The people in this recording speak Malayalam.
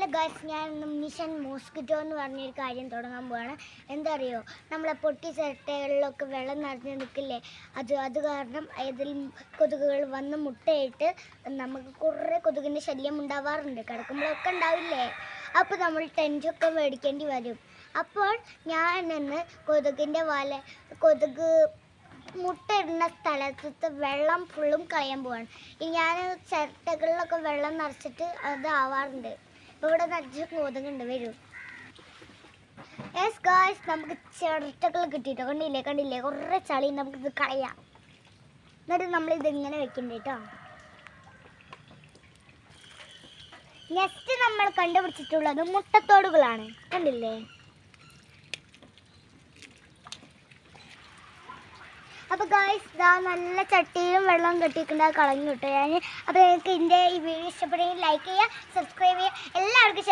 ഹലോ ഗൈസ്, ഞാൻ മിഷൻ മോസ്കിറ്റോ എന്ന് പറഞ്ഞൊരു കാര്യം തുടങ്ങാൻ പോവാണ്. എന്താ അറിയോ, നമ്മളെ പൊട്ടി ചിരട്ടകളിലൊക്കെ വെള്ളം നിറഞ്ഞ് നിൽക്കില്ലേ, അത് കാരണം അതിൽ കൊതുകുകൾ വന്ന് മുട്ടയിട്ട് നമുക്ക് കുറേ കൊതുകിൻ്റെ ശല്യം ഉണ്ടാവാറുണ്ട്. കിടക്കുമ്പോഴൊക്കെ ഉണ്ടാവില്ലേ, അപ്പോൾ നമ്മൾ ടെൻറ്റൊക്കെ മേടിക്കേണ്ടി വരും. അപ്പോൾ ഞാൻ ഇന്ന് കൊതുക് മുട്ടയിടുന്ന സ്ഥലത്തെ വെള്ളം ഫുള്ളും കളയാൻ പോവാണ്. ഞാൻ ചിരട്ടകളിലൊക്കെ വെള്ളം നിറച്ചിട്ട് ആവാറുണ്ട്. ഇവിടെ നിറച്ച് കൊതുകുണ്ട്, വരൂ. യെസ് ഗായ്സ്, നമുക്ക് ചിരട്ടകൾ കിട്ടിയിട്ടോ. കണ്ടില്ലേ കുറേ ചളി. നമുക്കിത് കളയാം. എന്നിട്ട് നമ്മളിതിങ്ങനെ വെക്കണ്ട കേട്ടോ. നെക്സ്റ്റ് നമ്മൾ കണ്ടുപിടിച്ചിട്ടുള്ളത് മുട്ടത്തോടുകളാണ്. കണ്ടില്ലേ? അപ്പോൾ ഗായ്സ്, ഇതാ നല്ല ചട്ടിയിലും വെള്ളം കെട്ടിയിട്ടുണ്ട്. അത് കളഞ്ഞു കിട്ടും ഞാൻ. അപ്പോൾ നിങ്ങൾക്ക് എൻ്റെ ഈ വീഡിയോ ഇഷ്ടപ്പെടുമെങ്കിൽ ലൈക്ക് ചെയ്യുക, സബ്സ്ക്രൈബ് ചെയ്യുക, എല്ലാവർക്കും